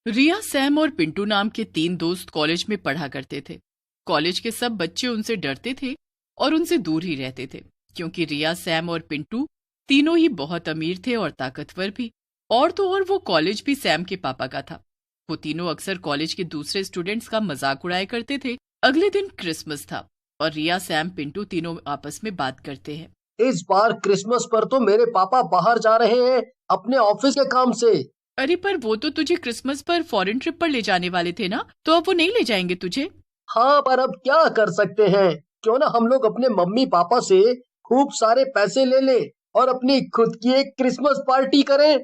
रिया, Sam और पिंटू नाम के तीन दोस्त कॉलेज में पढ़ा करते थे। कॉलेज के सब बच्चे उनसे डरते थे और उनसे दूर ही रहते थे, क्योंकि रिया, सैम और पिंटू तीनों ही बहुत अमीर थे और ताकतवर भी। और तो और वो कॉलेज भी सैम के पापा का था। वो तीनों अक्सर कॉलेज के दूसरे स्टूडेंट्स का मजाक उड़ाया करते थे। अगले दिन क्रिसमस था और रिया, सैम, पिंटू तीनों आपस में बात करते हैं। इस बार क्रिसमस पर तो मेरे पापा बाहर जा रहे हैं अपने ऑफिस के काम से। अरे पर वो तो तुझे क्रिसमस पर फॉरेन ट्रिप पर ले जाने वाले थे ना, तो अब वो नहीं ले जाएंगे तुझे? हाँ, पर अब क्या कर सकते हैं। क्यों ना हम लोग अपने मम्मी पापा से खूब सारे पैसे ले ले और अपनी खुद की एक क्रिसमस पार्टी करें।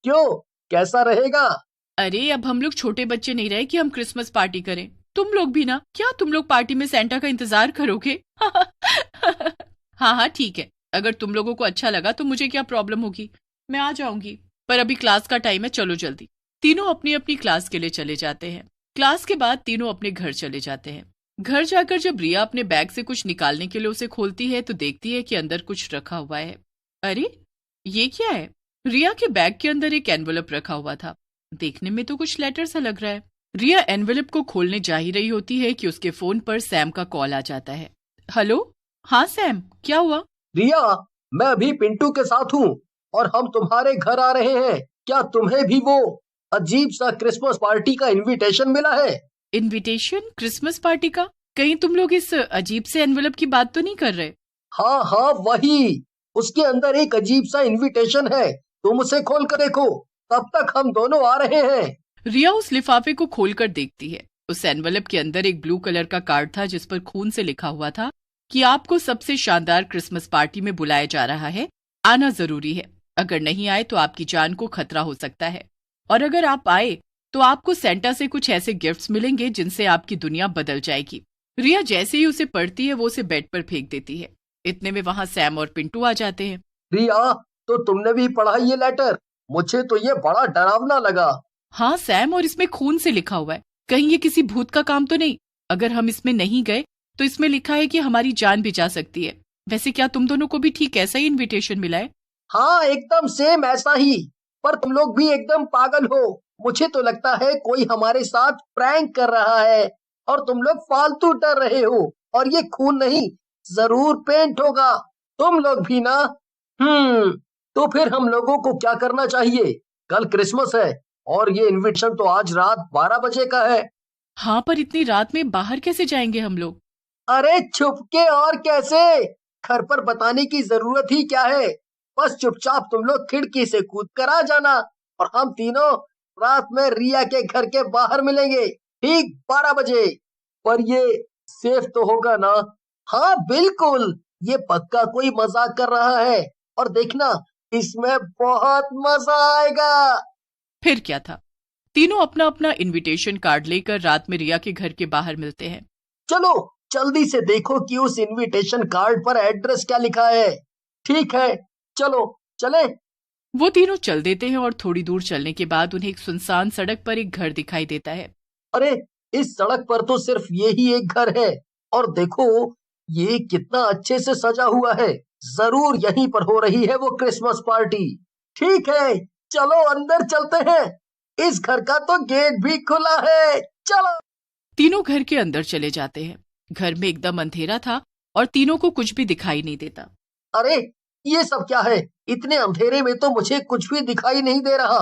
क्यों, कैसा रहेगा? अरे अब हम लोग छोटे बच्चे नहीं रहे कि हम क्रिसमस पार्टी करें। तुम लोग भी ना, क्या तुम लोग पार्टी में सेंटा का इंतजार करोगे? हाँ हाँ ठीक है, अगर तुम लोगों को अच्छा लगा तो मुझे क्या प्रॉब्लम होगी, मैं आ जाऊंगी। पर अभी क्लास का टाइम है, चलो जल्दी। तीनों अपनी अपनी क्लास के लिए चले जाते हैं। क्लास के बाद तीनों अपने घर चले जाते हैं। घर जाकर जब रिया अपने बैग से कुछ निकालने के लिए उसे खोलती है तो देखती है कि अंदर कुछ रखा हुआ है। अरे ये क्या है? रिया के बैग के अंदर एक एनवलप रखा हुआ था। देखने में तो कुछ लेटर सा लग रहा है। रिया एनवेलप को खोलने जा ही रही होती है कि उसके फोन पर सैम का कॉल आ जाता है। हेलो। हाँ सैम, क्या हुआ? रिया, मैं अभी पिंटू के साथ हूँ और हम तुम्हारे घर आ रहे हैं। क्या तुम्हें भी वो अजीब सा क्रिसमस पार्टी का इनविटेशन मिला है? इनविटेशन? क्रिसमस पार्टी का? कहीं तुम लोग इस अजीब से एनवेलप की बात तो नहीं कर रहे? हाँ हाँ, वही। उसके अंदर एक अजीब सा इनविटेशन है, तुम उसे खोल कर देखो। तब तक हम दोनों आ रहे हैं। रिया उस लिफाफे को खोलकर देखती है। उस एनवेलप के अंदर एक ब्लू कलर का कार्ड था जिस पर खून से लिखा हुआ था कि आपको सबसे शानदार क्रिसमस पार्टी में बुलाया जा रहा है, आना जरूरी है। अगर नहीं आए तो आपकी जान को खतरा हो सकता है, और अगर आप आए तो आपको सेंटा से कुछ ऐसे गिफ्ट्स मिलेंगे जिनसे आपकी दुनिया बदल जाएगी। रिया जैसे ही उसे पढ़ती है वो उसे बेड पर फेंक देती है। इतने में वहां सैम और पिंटू आ जाते हैं। रिया, तो तुमने भी पढ़ा ये लेटर? मुझे तो ये बड़ा डरावना लगा। हाँ सैम, और इसमें खून से लिखा हुआ है। कहीं ये किसी भूत का काम तो नहीं? अगर हम इसमें नहीं गए तो इसमें लिखा है कि हमारी जान भी जा सकती है। वैसे क्या तुम दोनों को भी ठीक ऐसा ही इनविटेशन मिला है? हाँ, एकदम सेम ऐसा ही। पर तुम लोग भी एकदम पागल हो। मुझे तो लगता है कोई हमारे साथ प्रैंक कर रहा है और तुम लोग फालतू डर रहे हो। और ये खून नहीं, जरूर पेंट होगा। तुम लोग भी ना। हम्म। तो फिर हम लोगों को क्या करना चाहिए? कल क्रिसमस है और ये इनविटेशन तो आज रात 12 बजे का है। हाँ पर इतनी रात में बाहर कैसे जाएंगे हम लोग? अरे छुप के और कैसे? घर पर बताने की जरूरत ही क्या है? बस चुपचाप तुम लोग खिड़की से कूद कर आ जाना और हम तीनों रात में रिया के घर के बाहर मिलेंगे, ठीक 12 बजे। पर ये सेफ तो होगा ना? हाँ बिल्कुल, ये पक्का कोई मजाक कर रहा है। और देखना, इसमें बहुत मजा आएगा। फिर क्या था, तीनों अपना अपना इनविटेशन कार्ड लेकर रात में रिया के घर के बाहर मिलते हैं। चलो जल्दी से देखो कि उस इनविटेशन कार्ड पर एड्रेस क्या लिखा है। ठीक है, चलो चले। वो तीनों चल देते हैं और थोड़ी दूर चलने के बाद उन्हें एक सुनसान सड़क पर एक घर दिखाई देता है। अरे, इस सड़क पर तो सिर्फ ये ही एक घर है। और देखो, ये कितना अच्छे से सजा हुआ है। जरूर यहीं पर हो रही है वो क्रिसमस पार्टी। ठीक है, चलो अंदर चलते हैं। इस घर का तो गेट भी खुला है। चलो। तीनों घर के अंदर चले जाते हैं। घर में एकदम अंधेरा था और तीनों को कुछ भी दिखाई नहीं देता। अरे, ये सब क्या है? इतने अंधेरे में तो मुझे कुछ भी दिखाई नहीं दे रहा।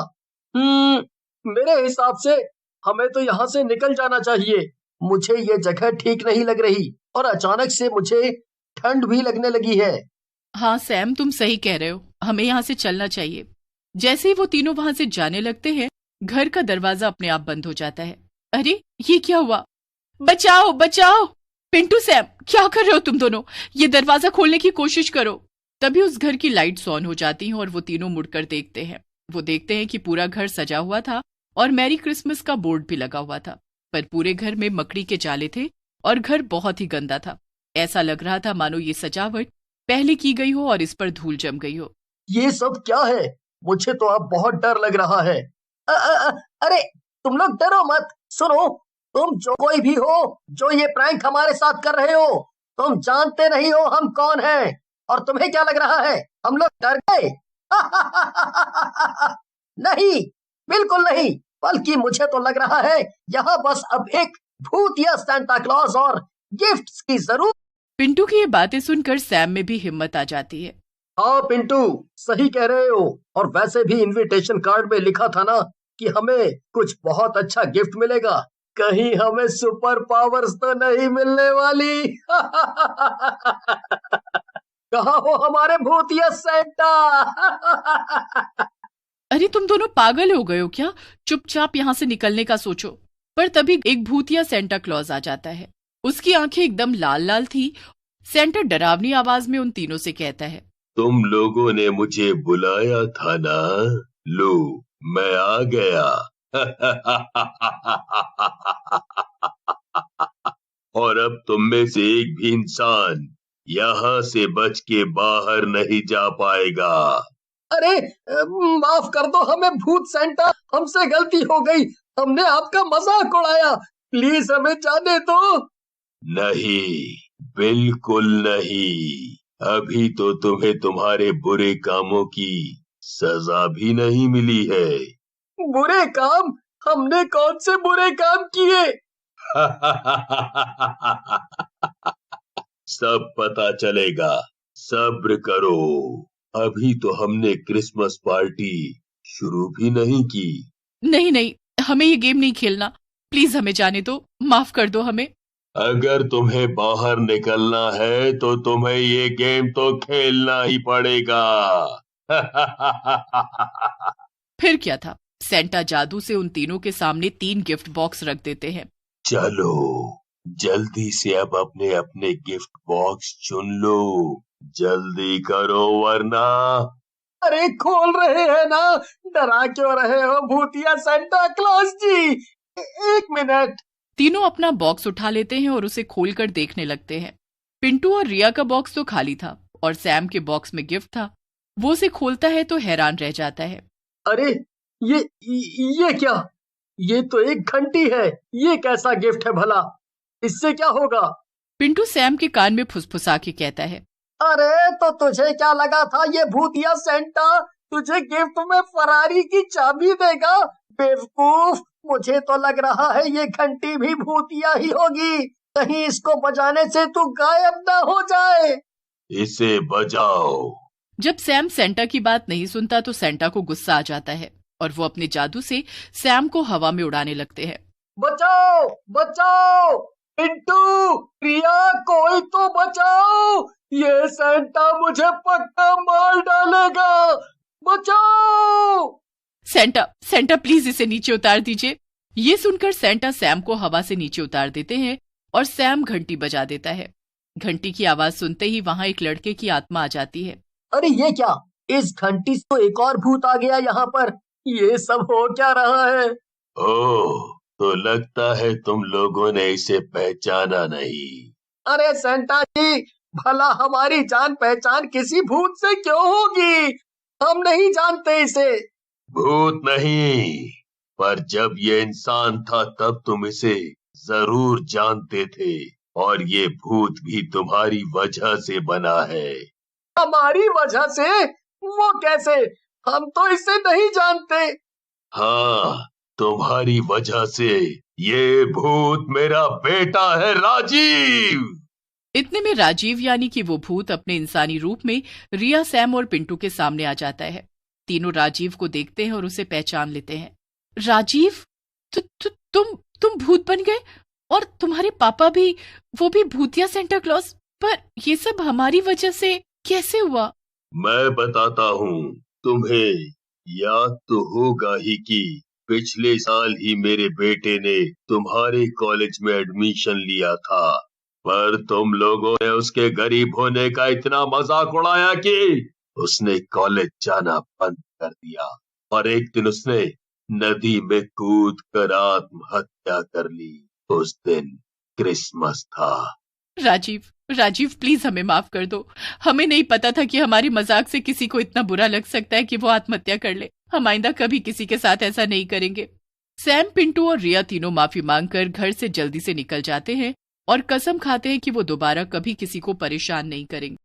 मेरे हिसाब से हमें तो यहाँ से निकल जाना चाहिए। मुझे ये जगह ठीक नहीं लग रही और अचानक से मुझे ठंड भी लगने लगी है। हाँ सैम, तुम सही कह रहे हो, हमें यहाँ से चलना चाहिए। जैसे ही वो तीनों वहां से जाने लगते हैं, घर का दरवाजा अपने आप बंद हो जाता है। अरे ये क्या हुआ? बचाओ बचाओ! पिंटू, सैम, क्या कर रहे हो तुम दोनों? ये दरवाजा खोलने की कोशिश करो। तभी उस घर की लाइट्स ऑन हो जाती हैं और वो तीनों मुड़कर देखते हैं। वो देखते हैं कि पूरा घर सजा हुआ था और मैरी क्रिसमस का बोर्ड भी लगा हुआ था। पर पूरे घर में मकड़ी के जाले थे और घर बहुत ही गंदा था। ऐसा लग रहा था मानो ये सजावट पहले की गई हो और इस पर धूल जम गई हो। ये सब क्या है? मुझे तो अब बहुत डर लग रहा है। अरे, तुम लोग डरो मत। सुनो, तुम जो कोई भी हो जो ये प्रैंक हमारे साथ कर रहे हो, तुम जानते नहीं हो हम कौन हैं। और तुम्हें क्या लग रहा है हम लोग डर गए? नहीं, बिल्कुल नहीं। बल्कि मुझे तो लग रहा है यहाँ बस अब एक भूतिया सांता क्लॉज और गिफ्ट्स की जरूरत। पिंटू की ये बातें सुनकर सैम में भी हिम्मत आ जाती है। हाँ पिंटू, सही कह रहे हो। और वैसे भी इनविटेशन कार्ड में लिखा था ना कि हमें कुछ बहुत अच्छा गिफ्ट मिलेगा। कहीं हमें सुपर पावर्स तो नहीं मिलने वाली। कहाँ हो हमारे भूतिया सैंटा? अरे तुम दोनों पागल हो गए हो क्या? चुपचाप यहाँ से निकलने का सोचो। पर तभी एक भूतिया सेंटा क्लॉज आ जाता है। उसकी आंखें एकदम लाल लाल थी। सेंटा डरावनी आवाज में उन तीनों से कहता है, तुम लोगों ने मुझे बुलाया था ना, लो मैं आ गया। और अब तुम में से एक भी इंसान यहाँ से बच के बाहर नहीं जा पाएगा। अरे माफ कर दो हमें भूत सेंटा, हमसे गलती हो गई। हमने आपका मजाक उड़ाया, प्लीज हमें जाने दो। नहीं, बिल्कुल नहीं। अभी तो तुम्हें तुम्हारे बुरे कामों की सजा भी नहीं मिली है। बुरे काम? हमने कौन से बुरे काम किए? सब पता चलेगा, सब्र करो। अभी तो हमने क्रिसमस पार्टी शुरू भी नहीं की। नहीं नहीं, हमें ये गेम नहीं खेलना। प्लीज हमें जाने दो, माफ कर दो हमें। अगर तुम्हें बाहर निकलना है तो तुम्हें ये गेम तो खेलना ही पड़ेगा। फिर क्या था, सेंटा जादू से उन तीनों के सामने 3 गिफ्ट बॉक्स रख देते हैं। चलो जल्दी से अब अपने अपने गिफ्ट बॉक्स चुन लो, जल्दी करो वरना। अरे खोल रहे हैं ना, डरा क्यों रहे हो भूतिया सेंटा क्लॉज जी? एक मिनट। तीनों अपना बॉक्स उठा लेते हैं और उसे खोलकर देखने लगते हैं। पिंटू और रिया का बॉक्स तो खाली था और सैम के बॉक्स में गिफ्ट था। वो उसे खोलता है तो हैरान रह जाता है। अरे ये क्या? ये तो एक घंटी है। ये कैसा गिफ्ट है भला? इससे क्या होगा? पिंटू सैम के कान में फुसफुसा के कहता है, अरे तो तुझे क्या लगा था ये भूतिया सेंटा तुझे गिफ्ट में फरारी की चाबी देगा? बेवकूफ, मुझे तो लग रहा है ये घंटी भी भूतिया ही होगी। कहीं इसको बजाने से तू गायब ना हो जाए। इसे बजाओ। जब सैम सेंटा की बात नहीं सुनता तो सेंटा को गुस्सा आ जाता है और वो अपने जादू से सैम को हवा में उड़ाने लगते हैं। बचाओ बचाओ, पिंटू, रिया, कोई तो बचाओ। ये सेंटा मुझे पक्का मार डालेगा। बचाओ। सेंटा सेंटा प्लीज इसे नीचे उतार दीजिए। ये सुनकर सेंटा सैम को हवा से नीचे उतार देते हैं और सैम घंटी बजा देता है। घंटी की आवाज सुनते ही वहां एक लड़के की आत्मा आ जाती है। अरे ये क्या? इस घंटी से तो एक और भूत आ गया यहाँ पर। ये सब हो क्या रहा है? ओह, तो लगता है तुम लोगों ने इसे पहचाना नहीं। अरे सेंटा जी, भला हमारी जान पहचान किसी भूत से क्यों होगी? हम नहीं जानते इसे। भूत नहीं, पर जब ये इंसान था तब तुम इसे जरूर जानते थे, और ये भूत भी तुम्हारी वजह से बना है। हमारी वजह से? वो कैसे? हम तो इसे नहीं जानते। हाँ, तुम्हारी वजह से ये भूत मेरा बेटा है, राजीव। इतने में राजीव यानी कि वो भूत अपने इंसानी रूप में रिया, सैम और पिंटू के सामने आ जाता है। तीनों राजीव को देखते हैं और उसे पहचान लेते हैं। राजीव, तुम भूत बन गए? और तुम्हारे पापा भी, वो भी भूतिया सेंटा क्लॉज? पर ये सब हमारी वजह से कैसे हुआ? मैं बताता हूँ तुम्हें। याद तो होगा ही कि पिछले साल ही मेरे बेटे ने तुम्हारे कॉलेज में एडमिशन लिया था, पर तुम लोगों ने उसके गरीब होने का इतना मजाक उड़ाया कि उसने कॉलेज जाना बंद कर दिया, और एक दिन उसने नदी में कूद कर आत्महत्या कर ली। उस दिन क्रिसमस था। राजीव प्लीज हमें माफ कर दो। हमें नहीं पता था कि हमारी मजाक से किसी को इतना बुरा लग सकता है कि वो आत्महत्या कर ले। हम आइंदा कभी किसी के साथ ऐसा नहीं करेंगे। सैम, पिंटू और रिया तीनों माफी मांगकर घर से जल्दी से निकल जाते हैं और कसम खाते हैं कि वो दोबारा कभी किसी को परेशान नहीं करेंगे।